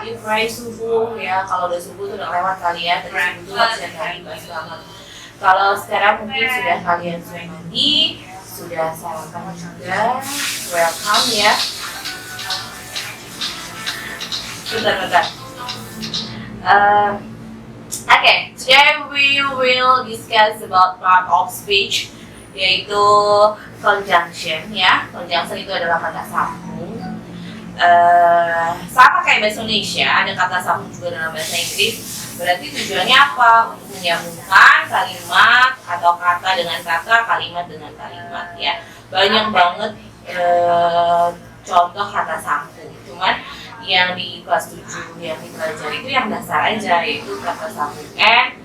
pagi, pray subuh ya. Kalau udah subuh tuh udah lewat kali ya. Tadi subuh tuh masih tadi pas banget. Kalau sekarang mungkin sudah kalian sudah mandi, sudah sarapan juga. Welcome ya. Bentar. Okay, today we will discuss about part of speech, yaitu conjunction ya. Conjunction itu adalah kata sambung. Sama kayak bahasa Indonesia, ada kata sambung juga dalam bahasa Inggris. Berarti tujuannya apa? Untuk menyambungkan kalimat atau kata dengan kata, kalimat dengan kalimat ya. Banyak banget contoh kata sambung. Cuman yang di kelas 7 yang dipelajari itu yang dasar aja, yaitu kata sambung and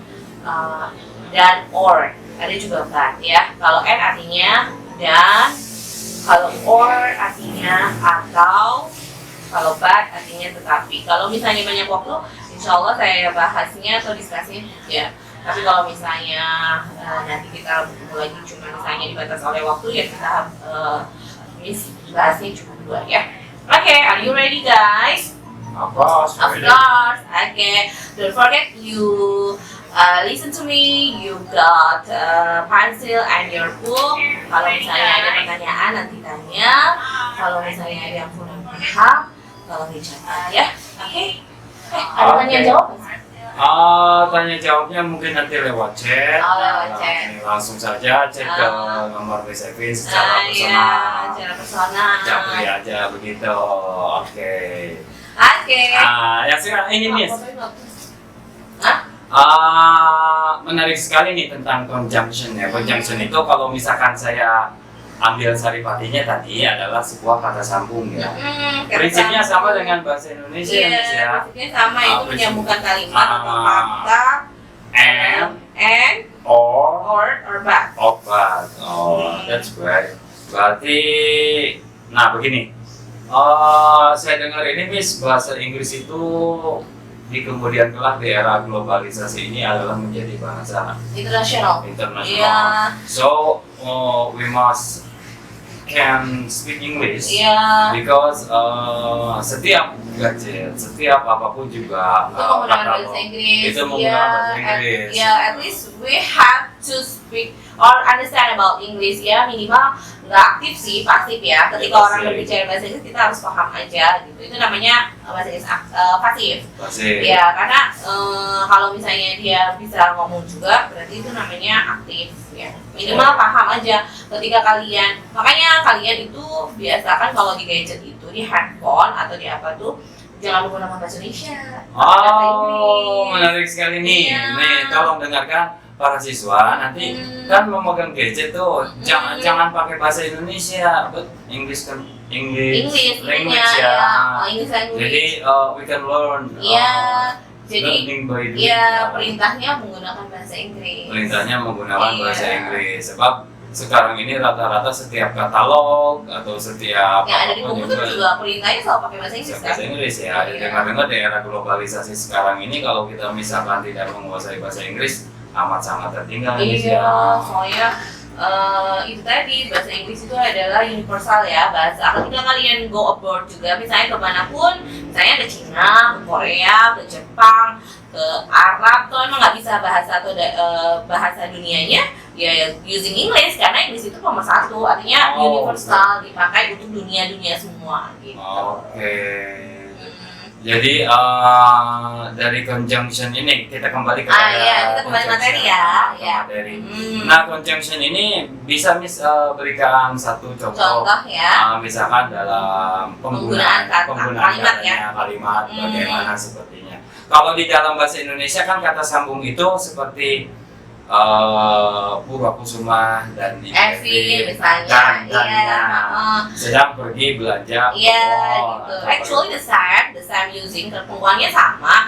dan or. Ada juga but ya. Kalau and artinya dan, kalau or artinya atau, kalau but artinya tetapi. Kalau misalnya banyak waktu, insya Allah saya bahasnya atau diskusinya ya. Tapi kalau misalnya nanti kita bertemu lagi cuma misalnya dibatasi oleh waktu, ya kita bahasnya cuma 2 ya. Okay, are you ready guys? Of course. Of course. Okay, don't forget you listen to me. You got pencil and your book. Kalau misalnya ada pertanyaan nanti tanya. Kalau misalnya ada yang kurang paham, tolong dicatat ya. Okay. Ada tanya jawab? Tanya jawabnya mungkin nanti lewat chat. Lewat chat. Langsung saja cek ke nomor Miss Evin secara personal. Secara personal. Japri aja begitu. Oke. Yang sekarang ini Miss. Menarik sekali nih tentang conjunction ya. Conjunction itu kalau misalkan saya ambil saripatinya tadi adalah sebuah kata sambung ya. Prinsipnya sama dengan bahasa Indonesia ya. Prinsipnya sama, itu menyambungkan kalimat atau kata and or but. That's great. Berarti, nah begini. Saya dengar ini Miss, bahasa Inggris itu di kemudian kelak di era globalisasi ini adalah menjadi bahasa internasional. Yeah. So we must can speak English because setiap gadget, setiap apapun juga itu menggunakan bahasa Inggris. Itu menggunakan bahasa Inggris. At least we have to speak or understand about English ya, minimal nggak aktif sih, pasif ya. Ketika orang berbicara bahasa Inggris kita harus paham aja gitu. Itu namanya bahasa Inggris pasif. Ya, karena kalau misalnya dia bisa ngomong juga, berarti itu namanya aktif ya. Minimal paham aja ketika kalian, makanya kalian itu biasakan kalau di gadget itu, di handphone atau di apa tuh, jangan menggunakan bahasa Indonesia. Bahasa Inggris. Menarik sekali nih. Nih, tolong dengarkan para siswa, nanti kan memegang gadget tuh jangan pakai bahasa Indonesia, but English language ya. English language. Jadi we can learn. Jadi perintahnya menggunakan bahasa Inggris. Bahasa Inggris. Sebab sekarang ini rata-rata setiap katalog atau setiap yang ada di komputer juga perintahnya selalu pakai bahasa Inggris. Bahasa Inggris ya. Dengar-dengar di era globalisasi sekarang ini kalau kita misalkan tidak menguasai bahasa Inggris amat sangat tertinggal. Soalnya itu tadi bahasa Inggris itu adalah universal ya, bahasa ketika kalian go abroad juga, misalnya kemanapun, misalnya ke Cina, ke Korea, ke Jepang, ke Arab, tuh emang nggak bisa bahasa atau bahasa dunianya ya using English, karena Inggris itu nomor 1, artinya universal, dipakai untuk dunia semua gitu. Jadi dari conjunction ini kita kembali ke materi ya. Nah, conjunction ini bisa Miss berikan satu contoh ya. Misalkan dalam penggunaan kalimat bagaimana sepertinya. Kalau di dalam bahasa Indonesia kan kata sambung itu seperti Purwakusuma dan Evi misalnya, sedang pergi belanja. Gitu. Actually the same using, penggunaannya sama.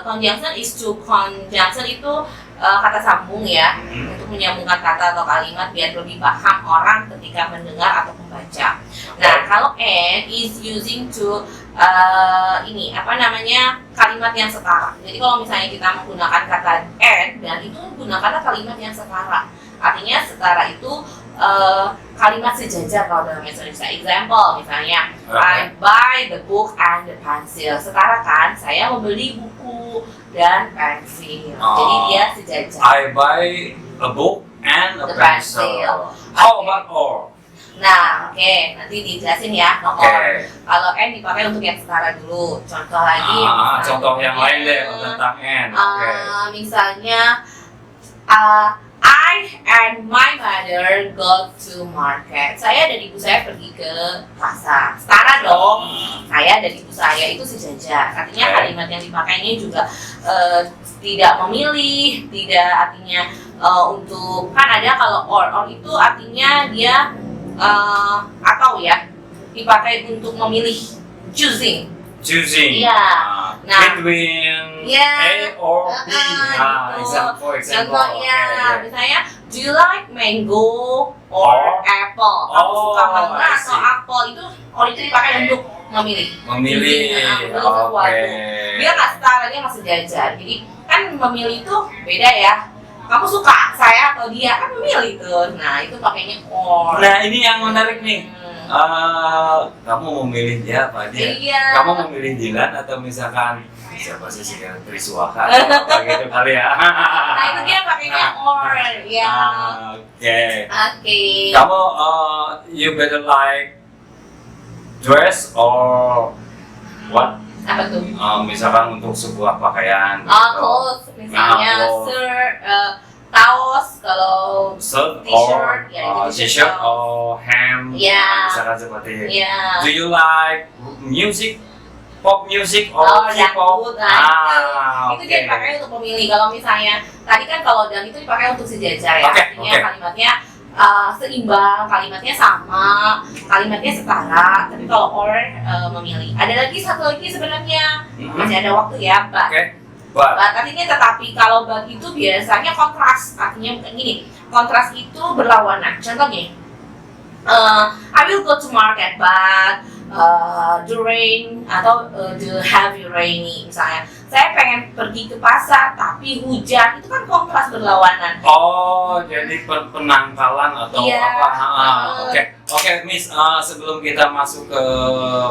Conjunction is to conjunction itu kata sambung ya, untuk menyambungkan kata atau kalimat biar lebih paham orang ketika mendengar atau membaca. Nah, kalau and is using to kalimat yang setara. Jadi kalau misalnya kita menggunakan kata and, dan itu menggunakan kalimat yang setara. Artinya setara itu kalimat sejajar kalau dalam bahasa Indonesia. Example, misalnya I buy the book and the pencil. Setara kan, saya membeli buku dan pensil. Jadi dia sejajar. I buy a book and a pencil. How about or? Nah, nanti dijelasin ya no or. Kalau n dipakai untuk yang setara dulu. Contoh lagi. Contoh yang lain deh tentang n. Misalnya, I and my mother go to market. Saya dan ibu saya pergi ke pasar. Setara dong. Saya dan ibu saya itu sejajar. Artinya kalimat yang dipakainya juga tidak memilih, tidak artinya untuk, kan ada kalau or itu artinya dia atau ya dipakai untuk memilih, choosing. Iya. Nah, between A or B. Example. Contohnya, misalnya, do you like mango or apple? Kamu suka mangga atau apel? Itu or itu dipakai untuk memilih. Dia nggak setara, dia nggak sejajar. Jadi kan memilih itu beda ya. Kamu suka saya atau dia, kan memilih tuh. Nah, itu pakainya or. Nah, ini yang menarik nih. Kamu memilih dia apa dia? Iya. Kamu memilih Dilan atau misalkan siapa sih Triswaka atau apa gitu kali ya? Nah, itu dia pakainya or ya. Oke. Kamu you better like dress or what? Apa tuh? Misalkan untuk sebuah pakaian. Clothes, misalnya shirt, kaos, kalau t-shirt, t-shirt or hem, misalkan seperti itu. Do you like music, pop music or K-pop? Itu dia dipakai untuk memilih. Kalau misalnya tadi kan kalau dan itu dipakai untuk sejajar ya, artinya kalimatnya seimbang, kalimatnya sama, kalimatnya setara. Tapi kalau or memilih. Ada satu lagi sebenarnya, masih ada waktu ya, Mbak. But artinya tetapi, kalau but itu biasanya kontras, artinya gini, kontras itu berlawanan. Contohnya, I will go to market but the rain atau the heavy rainy misalnya. Saya pengen pergi ke pasar tapi hujan, itu kan kontras berlawanan. Jadi penangkalan atau apa? Oke, Miss, sebelum kita masuk ke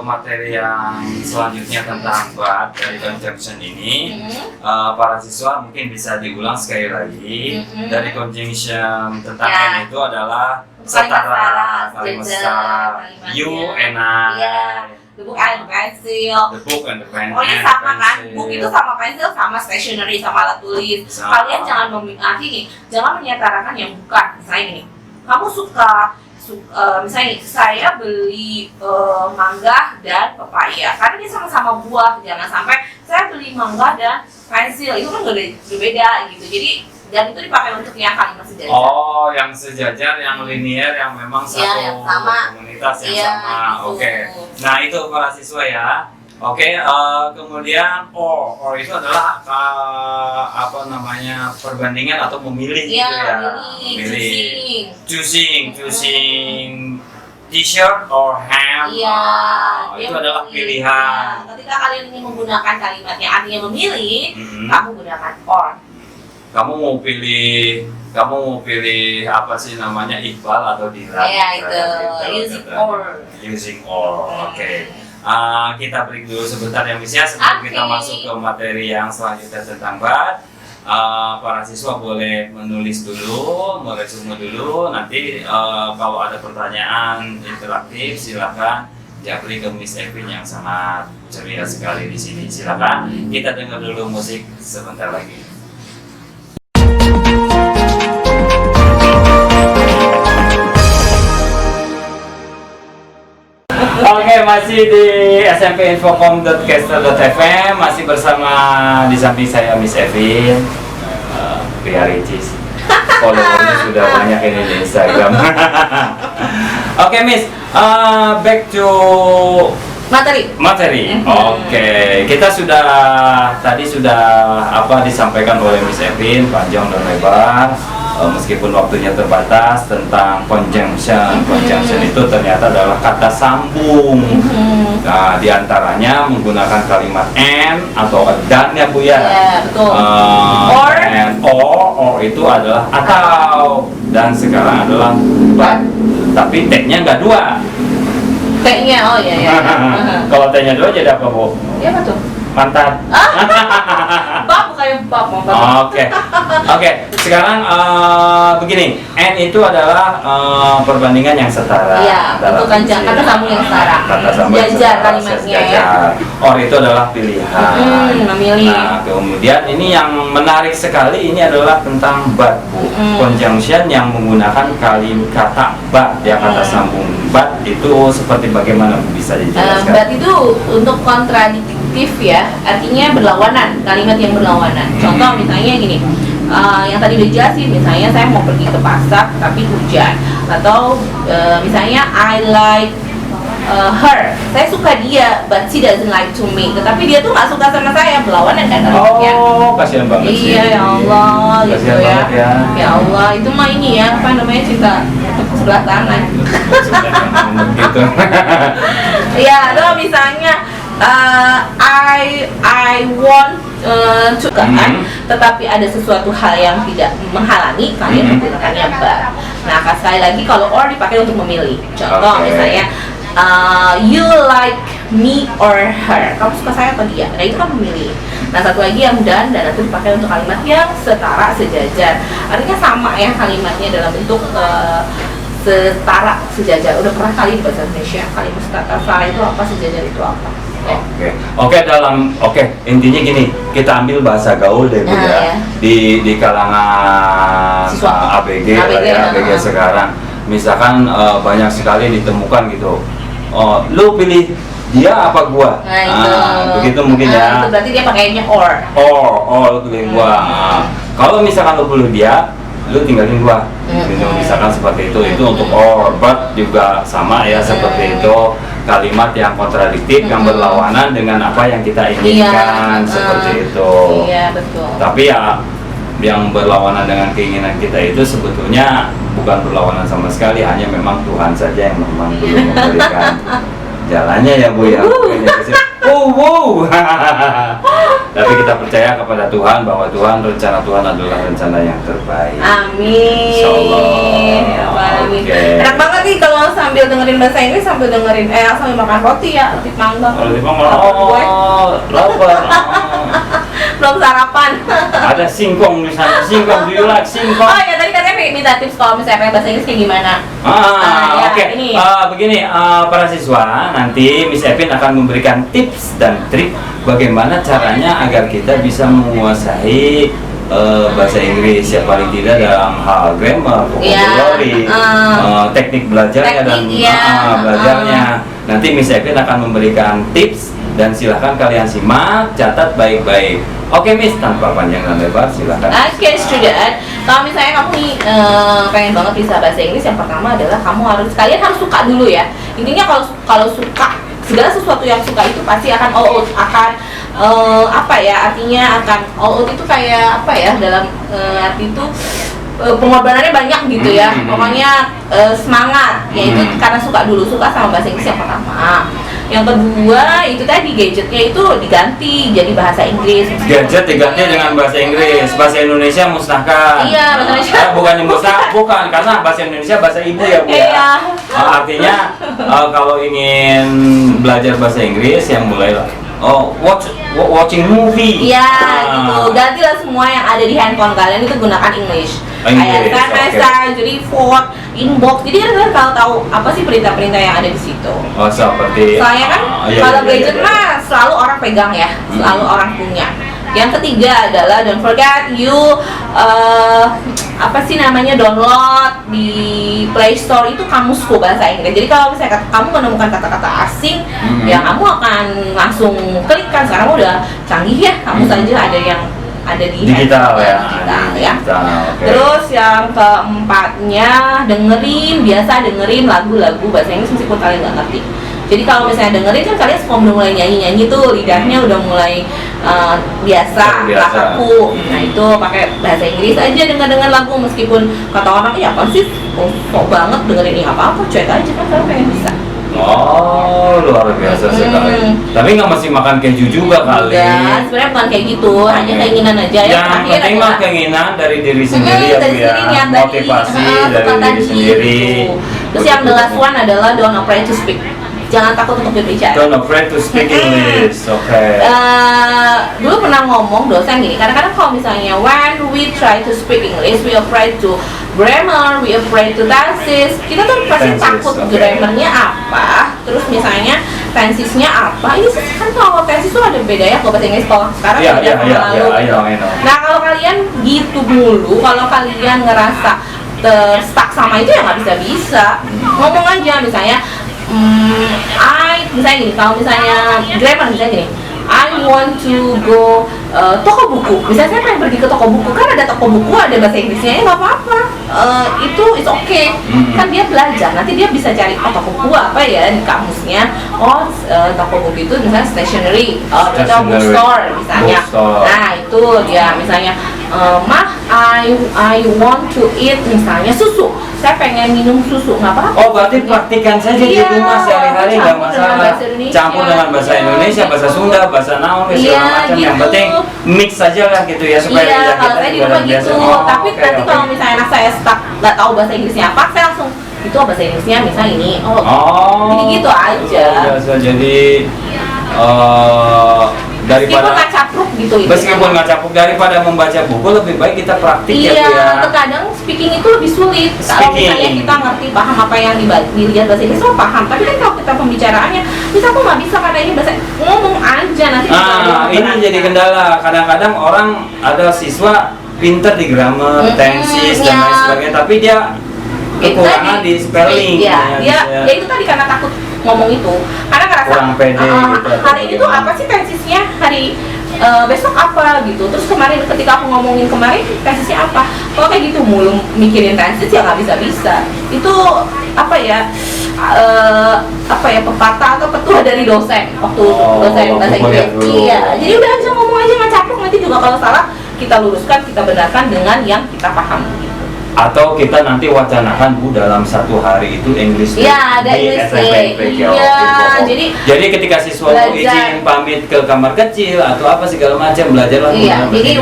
materi yang selanjutnya tentang but dari conjunction ini, para siswa mungkin bisa diulang sekali lagi. Dari conjunction tentang n itu adalah setara, kalimat setara. You and I. The book and the pencil. The book and the pen. Pokoknya sama kan? Book itu sama pensil, sama stationery, sama alat tulis. Kalian jangan jangan menyetarakan yang bukan. Misalnya gini, kamu suka misalnya saya beli mangga dan pepaya, karena dia sama-sama buah. Jangan sampai saya beli mangga dan pensil, itu kan berbeda gitu. Jadi dan itu dipakai untuk yang kalimat sejajar. Yang sejajar, yang linear, yang memang satu komunitas yang sama. Nah, itu para siswa ya. Kemudian or itu adalah perbandingan atau memilih gitu ya. Memilih. Choosing t-shirt or ham. Itu adalah pilihan. Ketika kalian ingin menggunakan kalimatnya artinya memilih, kamu gunakan or. Kamu mau pilih apa sih namanya, Iqbal atau Dilan? Using or. Kita break dulu sebentar ya, Miss ya, sebelum kita masuk ke materi yang selanjutnya tentang but. Para siswa boleh menulis dulu, meresume dulu. Nanti kalau ada pertanyaan interaktif silakan japri ke Miss Evin yang sangat ceria sekali di sini. Silakan. Kita dengar dulu musik sebentar lagi. Masih di smpinfocom.caster.fm, masih bersama di samping saya Miss Evin, pria Ricis. Followernya sudah banyak ini di Instagram. Miss, back to materi. Kita tadi sudah disampaikan oleh Miss Evin panjang dan lebar. Meskipun waktunya terbatas, tentang conjunction. Conjunction itu ternyata adalah kata sambung. Nah, diantaranya menggunakan kalimat and atau dan ya Bu ya. Betul. Or itu adalah atau, dan sekarang adalah but. Tapi T-nya nggak 2. T-nya, oh iya ya. Kalau T-nya 2 jadi apa, Bu? Iya apa tuh? Pantat. Bab bukan bab. Oke. Sekarang begini, N itu adalah perbandingan yang setara. Iya, dalam untuk fiksi. kata sambung yang setara. Kata sambung yang Sejajar setara, kalimatnya ya. sejajar. Or itu adalah pilihan. Memilih. Nah, kemudian ini yang menarik sekali ini adalah tentang but, Bu. Conjunction yang menggunakan kata but, ya, kata sambung but itu seperti bagaimana, Bu, bisa dijelaskan? But itu untuk kontradiktif ya, artinya berlawanan, kalimat yang berlawanan. Contoh misalnya gini, yang tadi udah jelasin, misalnya saya mau pergi ke pasar tapi hujan, atau misalnya I like her, saya suka dia, but she doesn't like to me. Tetapi dia tuh nggak suka sama saya, berlawanan kan kalimatnya. Oh, kasihan banget sih. Iya ya Allah, gitu Kasihan ya. banget ya. Ya Allah, itu mah ini ya, apa namanya, cinta sebelah tangan. Gitu. Ya, atau misalnya I want to tetapi ada sesuatu hal yang tidak menghalangi kalian menggunakannya but. Nah, sekali lagi kalau or dipakai untuk memilih. Contoh misalnya you like me or her, kamu suka saya atau dia. Nah, itu kan memilih. Nah, satu lagi yang dan itu dipakai untuk kalimat yang setara, sejajar. Artinya sama ya kalimatnya dalam bentuk setara, sejajar. Udah pernah kali di bahasa Indonesia kalimat setara itu apa, sejajar itu apa? Oke, intinya gini, kita ambil bahasa gaul deh, Bu, ya. Di kalangan Siswa. ABG lah ya, ABG sekarang. Misalkan banyak sekali ditemukan gitu. Oh, lu pilih dia apa gua? Nah, itu. Begitu mungkin ya. Itu berarti dia pakainya or. Lu pilih gua. Kalau misalkan lu pilih dia, lu tinggalin gua. Misalkan seperti itu untuk or, but juga sama ya, seperti itu. Kalimat yang kontradiktif, yang berlawanan dengan apa yang kita inginkan, seperti itu. Iya, betul. Tapi ya, yang berlawanan dengan keinginan kita itu sebetulnya bukan berlawanan sama sekali, hanya memang Tuhan saja yang memang belum memberikan jalannya ya, Bu, ya. Tapi kita percaya kepada Tuhan bahwa rencana Tuhan adalah rencana yang terbaik. Amin. Insyaallah. Amin. Enak banget nih kalau sambil dengerin bahasa Inggris sambil makan roti ya, roti panggang. Roti panggang. Lapar. Belum sarapan. Ada singkong di sana. Singkong, do you like singkong? Oh ya, tadi katanya minta tips kalau misalnya pengen bahasa Inggris kayak gimana. Oke. Begini, para siswa, nanti Miss Epin akan memberikan tips dan trik bagaimana caranya agar kita bisa menguasai bahasa Inggris ya, paling tidak dalam hal grammar, vocabulary, teknik belajarnya dan belajarnya. Nanti Miss Epin akan memberikan tips dan silahkan kalian simak, catat baik-baik. Oke, Miss, tanpa panjang dan lebar, silahkan. Oke, student. Kalau misalnya kamu nih pengen banget bisa bahasa Inggris, yang pertama adalah kalian harus suka dulu ya. Intinya kalau suka, segala sesuatu yang suka itu pasti akan all out, artinya akan all out itu kayak apa ya, dalam arti itu pengorbanannya banyak gitu ya. Pokoknya semangat, yaitu karena suka sama bahasa Inggris yang pertama. Yang kedua itu tadi gadgetnya itu diganti jadi bahasa Inggris. Gadget diganti dengan bahasa Inggris, bahasa Indonesia musnahkan. Iya, bahasa Indonesia. Bukan, karena bahasa Indonesia bahasa ibu ya, Bu, ya. Iya. Artinya kalau ingin belajar bahasa Inggris yang mulai watching movie. Iya, gitu. Gantilah semua yang ada di handphone kalian itu gunakan English. Kayak SMS, report, inbox. Jadi kalian kalau tahu apa sih perintah-perintah yang ada di situ. Oh, seperti. Soalnya kan kalau gadget mah selalu orang pegang ya, selalu orang punya. Yang ketiga adalah don't forget you download di Play Store itu kamusku bahasa Inggris. Jadi kalau misalnya kamu menemukan kata-kata asing, ya kamu akan langsung klik kan. Sekarang udah canggih ya, kamus aja ada di digital ya. Okay. Terus yang keempatnya dengerin lagu-lagu bahasa Inggris meskipun kalian nggak ngerti. Jadi kalau misalnya dengerin kan kalian semua udah mulai nyanyi tuh, lidahnya udah mulai biasa, kaku. Nah itu pakai bahasa Inggris aja dengar lagu, meskipun kata orang ya apa sih, kok banget dengerin ini apa-apa, cuek aja kan, kalau pengen bisa. Oh, luar biasa sekali. Tapi nggak mesti makan keju juga kali. Enggak, sebenarnya bukan kayak gitu, hanya keinginan aja. Yang penting mah keinginan dari diri sendiri ya, Bu ya. Motivasi dari diri sendiri. Gitu. Terus yang the last one adalah don't afraid to speak. Jangan takut untuk berbicara. Don't afraid to speak English. Oke. Dulu pernah ngomong dosen gini, kadang-kadang kalau misalnya when we try to speak English, we afraid to grammar, we afraid to tenses. Kita tuh pasti Tenses, takut okay. grammarnya apa, terus misalnya tensesnya apa. Ini kan kalau tenses tuh ada beda ya kalau bahasa Inggris kalau sekarang Iya, beda iya, sama iya, lalu. I know. Nah kalau kalian gitu mulu, kalau kalian ngerasa stuck sama itu ya nggak bisa. Ngomong aja misalnya, misalnya gini, kalau misalnya grammar misalnya gini, I want to go toko buku. Misalnya saya pengen pergi ke toko buku, kan ada toko buku, ada bahasa Inggrisnya, ya nggak apa-apa. Itu it's okay. Kan dia belajar, nanti dia bisa cari toko buku apa ya di kamusnya. Toko buku itu misalnya stationery, atau bookstore misalnya. Nah itu dia misalnya, Mah, I want to eat misalnya susu. Saya pengen minum susu, nggak apa-apa. Oh, berarti praktikan saja di rumah sehari-hari nggak masalah. Campur dengan bahasa Indonesia, bahasa Sunda, bahasa Naon, segala macam. gitu. Yang penting mix saja lah gitu ya supaya lidah kalau kita saya di juga rumah biasa. gitu. Tapi nanti kalau misalnya anak saya stuck nggak tahu bahasa Inggrisnya apa, saya langsung itu bahasa Inggrisnya misalnya ini. Jadi gitu aja. Biasa jadi daripada Meskipun nggak capruk gitu. meskipun nggak campur, daripada membaca buku lebih baik kita praktik ya, Bu ya. Iya, terkadang speaking itu lebih sulit. Kalau misalnya kita ngerti paham apa yang dilihat bahasa Inggris, paham. Tapi kan kalau kita pembicaraannya, bisa aku nggak bisa karena ini bahasa, ngomong aja nanti. Ini jadi kendala. Kadang-kadang orang ada siswa pinter di grammar, tenses dan lain sebagainya, tapi dia kekurangan di spelling. Ya itu tadi karena takut ngomong itu, karena ngerasa kurang pede gitu. hari ini tuh apa sih tensesnya, hari besok apa gitu. Terus kemarin ketika aku ngomongin kemarin tensesnya apa, kalau kayak gitu mulu mikirin tenses ya nggak bisa. Itu apa ya pepatah atau petua dari dosen waktu dosen bahasa Inggris. Iya, jadi udah aja ngomong aja, nggak campur, nanti juga kalau salah kita luruskan, kita benarkan dengan yang kita paham gitu. Atau kita nanti wacanakan, Bu, dalam satu hari itu English Day ada di English SMP Day. Iya, Jadi ketika siswa mau izin pamit ke kamar kecil atau apa segala macam, belajarlah. Iya, jadi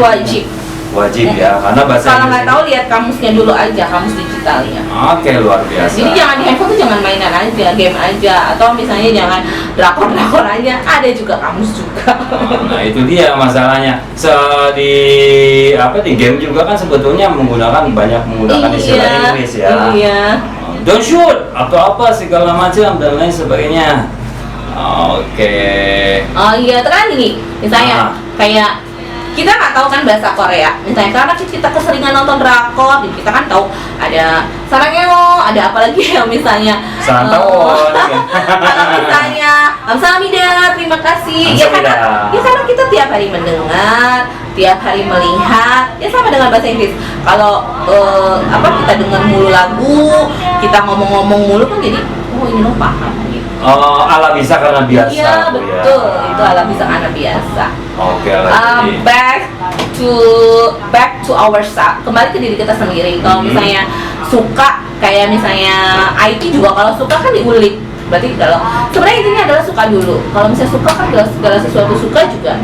wajib ya, karena bahasa kalau nggak tahu lihat kamusnya dulu aja, kamus digitalnya. Oke, luar biasa. Jadi jangan di handphone tuh jangan mainan aja, game aja, atau misalnya jangan drakor aja, ada juga kamus juga. Nah itu dia masalahnya. Di game juga kan sebetulnya banyak menggunakan istilah Inggris ya. Iya. Don't shoot atau apa segala macam dan lain sebagainya. Oke. Oh iya, terus kan gini, misalnya kayak kita nggak tahu kan bahasa Korea, misalnya karena kita keseringan nonton drakor, jadi kita kan tahu ada sarangeo, ada apa lagi ya misalnya Santawon, atau misalnya Kamsahamnida, terima kasih. Ya karena kita tiap hari mendengar, tiap hari melihat, ya sama dengan bahasa Inggris. Kalau kita dengar mulu lagu, kita ngomong-ngomong mulu kan jadi ini lo paham gitu. Ala bisa karena biasa. Iya betul, itu ala bisa karena biasa. Oke. Back to ourselves, kembali ke diri kita sendiri. Kalau misalnya suka, kayak misalnya IT juga, kalau suka kan diulik. Berarti kalau sebenarnya intinya adalah suka dulu. Kalau misalnya suka kan segala sesuatu suka juga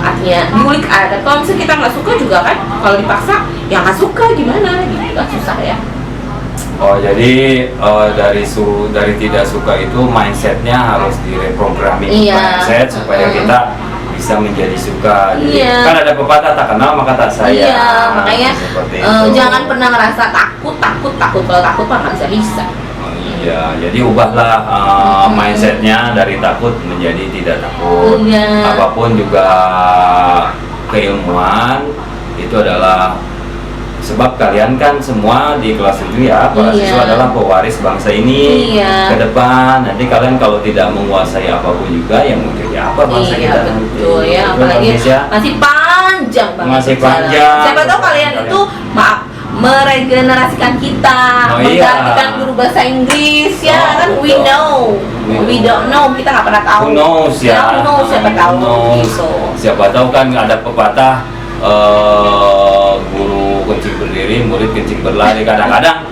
artinya diulik ada. Kalau misalnya kita nggak suka juga kan, kalau dipaksa ya nggak suka gimana gitu kan, susah ya. Oh jadi dari tidak suka itu mindsetnya harus direprogramming mindset supaya kita bisa menjadi suka. Jadi, kan ada pepatah tak kenal maka tak sayang. Iya, makanya jangan pernah ngerasa takut. Kalau takut mah nggak bisa. Iya, jadi ubahlah mindsetnya dari takut menjadi tidak takut. Apapun juga keilmuan itu adalah, sebab kalian kan semua di kelas 7 ya, para siswa adalah pewaris bangsa ini ke depan. Nanti kalian kalau tidak menguasai apapun juga, yang mau jadi apa bangsa kita nanti. Betul ya, apalagi masih panjang banget. Masih panjang. Siapa tahu kalian itu meregenerasikan kita, menggantikan guru bahasa Inggris ya kan. We don't know, kita nggak pernah tahu. Who knows ya? Who knows, siapa tahu gitu. Siapa tahu kan ada pepatah, guru kencing berdiri, murid kencing berlari. Kadang-kadang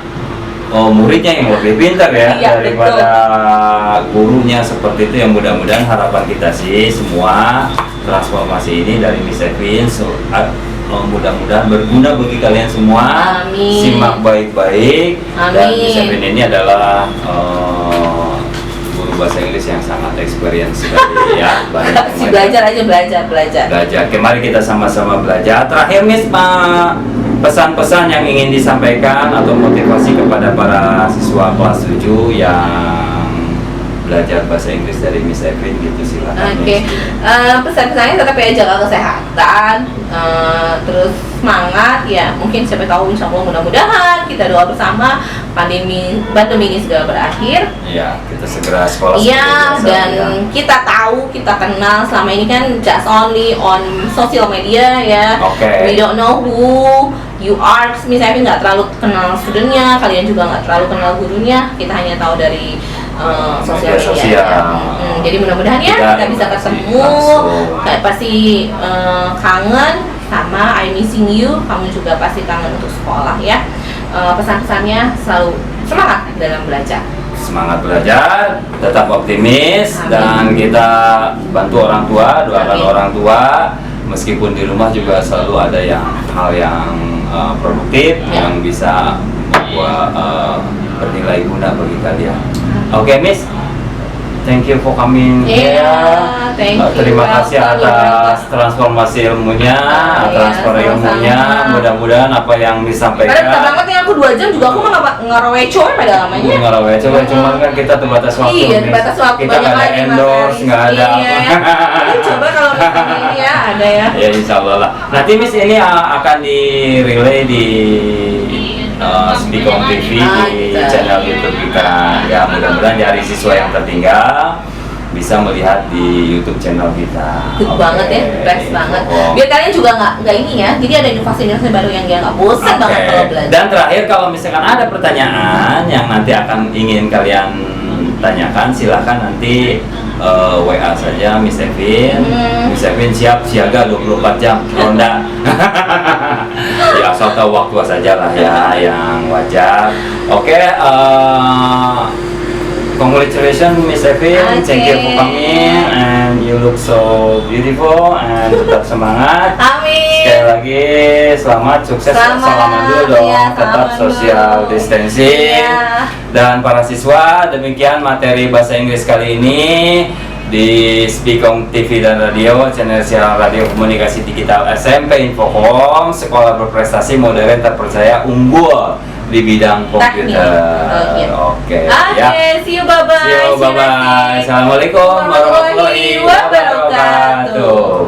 muridnya yang lebih pintar ya Iya, daripada gurunya seperti itu. Yang mudah-mudahan harapan kita sih semua transformasi ini dari Miss Evin mudah-mudahan berguna bagi kalian semua. Amin. Simak baik-baik. Dan Miss Amin. Evin ini adalah guru bahasa Inggris yang sangat experience sekali ya. Si belajar aja, belajar. Belajar. Mari kita sama-sama belajar. Terakhir Miss, pesan-pesan yang ingin disampaikan atau motivasi kepada para siswa kelas 7 yang belajar bahasa Inggris dari Miss Evin gitu, silakan. Oke. Pesan-pesannya tetap ya jaga kesehatan, terus semangat ya. Mungkin siapa tahu insya Allah mudah-mudahan kita doa bersama pandemi ini segera berakhir. Iya, kita segera sekolah. Iya, seperti biasa, dan ya. kita tahu, kita kenal selama ini kan just only on social media ya. Oke. We don't know who you are. Misalnya nggak terlalu kenal studentnya, kalian juga nggak terlalu kenal gurunya. Kita hanya tahu dari sosial Media media. sosial. Jadi mudah-mudahan ya Tidak kita bisa ketemu. langsung. Kayak pasti kangen sama I missing you. Kamu juga pasti kangen untuk sekolah ya. Pesan-pesannya selalu semangat dalam belajar. Semangat belajar, tetap optimis. Amin. Dan kita bantu orang tua, doakan Amin. orang tua. Meskipun di rumah juga selalu ada hal yang produktif Ya. yang bisa membuat bernilai guna bagi kalian. Oke, Miss, thank you for coming here. Thank you. Terima kasih Welcome, atas transformasi ilmunya, transfer sama-sama. ilmunya. Mudah-mudahan apa yang disampaikan. Padahal kita banget nih, aku 2 jam juga aku ngerawai coy pada namanya. Nggak coba cuman kan kita terbatas waktu. Iya, Miss. terbatas waktu, Kita banyak nggak ada lagi endorse, materi. nggak ada Iya. apa. Coba kalau misalnya ini ya ada ya. Ya insya Allah lah. Nanti Miss ini akan di relay di Speak On TV di Ada. channel YouTube kita. Ya mudah-mudahan dari siswa yang tertinggal bisa melihat di YouTube channel kita. Good Oke. banget ya, best banget. Oh. Biar kalian juga nggak ini ya. Jadi ada inovasi-inovasi baru yang dia nggak bosan Oke. banget kalau belajar. Dan terakhir kalau misalkan ada pertanyaan yang nanti akan ingin kalian tanyakan, silahkan nanti WA saja Miss Evin. Miss Evin siap siaga 24 jam ronda. Ya asal tahu waktu saja lah ya yang wajar. Oke, congratulations Miss Evin, thank you for coming and you look so beautiful and tetap semangat. Amin. Sekali lagi selamat, sukses, Selamat, salaman dulu dong, ya, tetap salaman social dulu. distancing. Iya. Dan para siswa, demikian materi bahasa Inggris kali ini di Speak On TV dan Radio, channel siaran radio komunikasi digital SMP Infocom, sekolah berprestasi modern terpercaya unggul di bidang komputer. Teknik. Oke, Oke, see you, bye-bye. See you, bye-bye. Assalamualaikum warahmatullahi wabarakatuh.